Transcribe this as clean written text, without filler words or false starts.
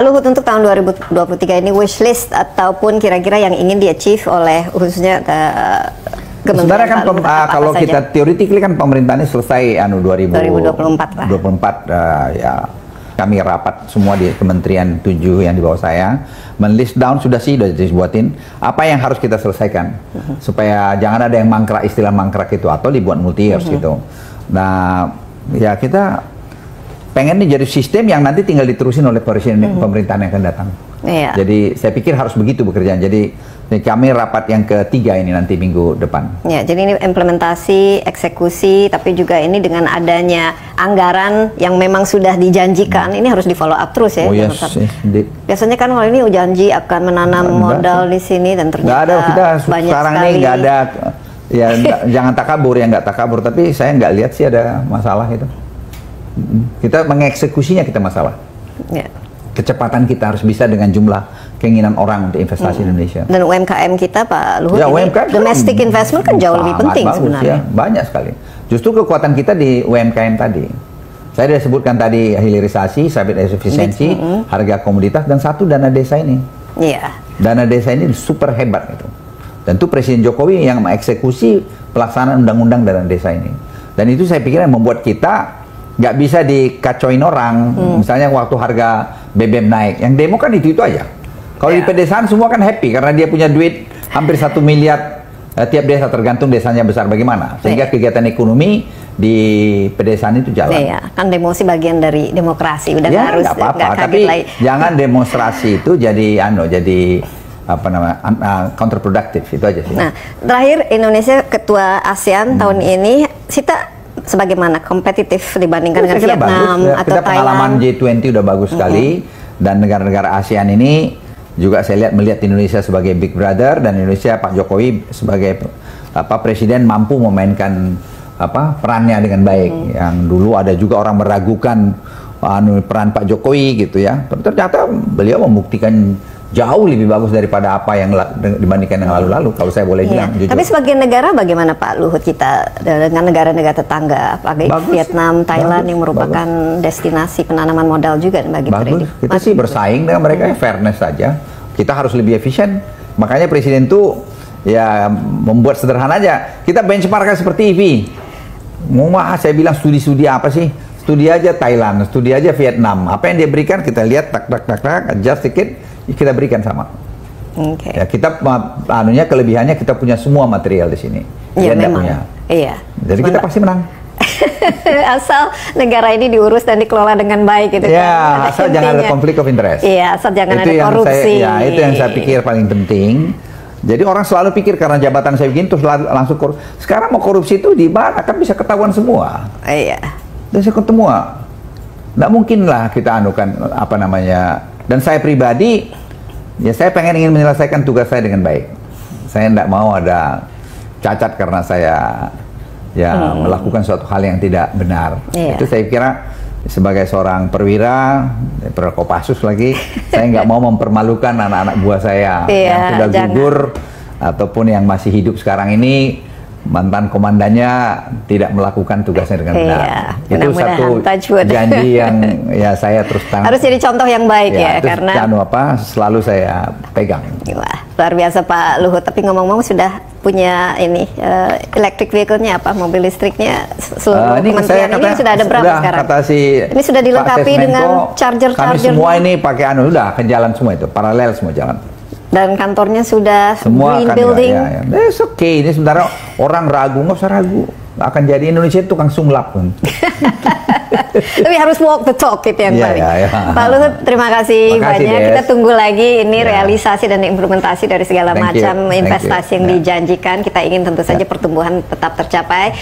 Luhut, untuk tahun 2023 ini wishlist ataupun kira-kira yang ingin di-achieve oleh khususnya sebenarnya kan kalau kita teoretically kan pemerintah ini selesai 2024 lah. 2024 ya kami rapat semua di kementerian 7 yang di bawah saya, men-list down sudah dibuatin apa yang harus kita selesaikan supaya jangan ada yang mangkrak, istilah mangkrak itu, atau dibuat multi years gitu. Nah ya kita pengen nih jadi sistem yang nanti tinggal diterusin oleh presiden pemerintahan yang akan datang. Iya. Jadi saya pikir harus begitu bekerjaan. Jadi kami rapat yang ketiga ini nanti minggu depan. Ya, jadi ini implementasi, eksekusi, tapi juga ini dengan adanya anggaran yang memang sudah dijanjikan, ini harus di follow up terus ya. Oh yes, biasanya kan kalau ini janji akan menanam modal di sini dan ternyata nggak ada, kita banyak sekarang sekali. Ini nggak ada, ya jangan takabur ya, nggak takabur, tapi saya nggak lihat sih ada masalah itu. Kita mengeksekusinya kita masalah. Ya. Kecepatan kita harus bisa dengan jumlah keinginan orang untuk investasi Indonesia. Dan UMKM kita, Pak Luhut, ya, ini UMKM domestic investment kan jauh lebih penting bagus, sebenarnya. Ya, banyak sekali. Justru kekuatan kita di UMKM tadi. Saya sudah sebutkan tadi hilirisasi, sabit efisiensi, harga komoditas, dan satu dana desa ini. Iya. Dana desa ini super hebat itu. Tentu Presiden Jokowi yang mengeksekusi pelaksanaan undang-undang dana desa ini. Dan itu saya pikir yang membuat kita nggak bisa dikacauin orang. Misalnya waktu harga BBM naik, yang demo kan itu aja. Kalau di pedesaan semua kan happy karena dia punya duit hampir 1 miliar tiap desa, tergantung desanya besar bagaimana, sehingga kegiatan ekonomi di pedesaan itu jalan. Iya, kan demonstrasi bagian dari demokrasi, udah ya, harus nggak apa-apa, tapi jangan demonstrasi itu jadi apa namanya counterproductive, itu aja sih. Nah, terakhir, Indonesia ketua ASEAN tahun ini, kita sebagaimana kompetitif dibandingkan dengan Vietnam bagus, atau kita pengalaman Thailand? G20 udah bagus sekali, dan negara-negara ASEAN ini juga saya melihat Indonesia sebagai big brother, dan Indonesia Pak Jokowi sebagai presiden mampu memainkan perannya dengan baik. Yang dulu ada juga orang meragukan peran Pak Jokowi gitu ya, ternyata beliau membuktikan jauh lebih bagus daripada apa yang dibandingkan yang lalu-lalu, kalau saya boleh bilang jujur. Tapi sebagian negara bagaimana Pak Luhut, kita dengan negara-negara tetangga, apalagi Vietnam, Thailand yang merupakan destinasi penanaman modal juga bagi kredit? Kita sih bersaing dengan mereka, fairness saja. Kita harus lebih efisien. Makanya Presiden tuh ya membuat sederhana aja. Kita benchmark seperti EV. Saya bilang studi-studi apa sih? Studi aja Thailand, studi aja Vietnam. Apa yang dia berikan kita lihat, tak, adjust sedikit, kita berikan sama. Ya, kita kelebihannya kita punya semua material di sini. Iya, memang. Punya. Iya. Jadi kita pasti menang. Asal negara ini diurus dan dikelola dengan baik gitu. Ya, asal jangan ada konflik of interest. Iya, asal jangan ada korupsi. Itu yang saya pikir paling penting. Jadi orang selalu pikir karena jabatan saya begini terus langsung korupsi. Sekarang mau korupsi itu di mana? Kan bisa ketahuan semua. Iya. Dan saya ketemu, nggak mungkin lah kita dan saya pribadi, ya saya ingin menyelesaikan tugas saya dengan baik. Saya nggak mau ada cacat karena saya melakukan suatu hal yang tidak benar. Itu saya kira sebagai seorang perwira, Kopassus lagi, saya nggak mau mempermalukan anak-anak buah saya yang sudah gugur ataupun yang masih hidup sekarang ini. Mantan komandannya tidak melakukan tugasnya dengan benar. Itu satu janji yang saya terus harus jadi contoh yang baik karena selalu saya pegang. Wah, luar biasa Pak Luhut. Tapi ngomong-ngomong sudah punya ini electric vehicle-nya mobil listriknya seluruh kementerian ini sudah ada berapa sekarang? Ini sudah dilengkapi dengan charger. Kami semua ini pakai udah ke jalan semua itu, paralel semua jalan. Dan kantornya sudah semua green building. It's okay. Ini sebenarnya orang ragu, nggak usah ragu. Akan jadi Indonesia tukang sulap pun. Tapi harus walk the talk itu yang paling. Pak Luhut, terima kasih banyak. Kita tunggu lagi ini realisasi dan implementasi dari segala macam investasi yang dijanjikan. Kita ingin tentu saja pertumbuhan tetap tercapai.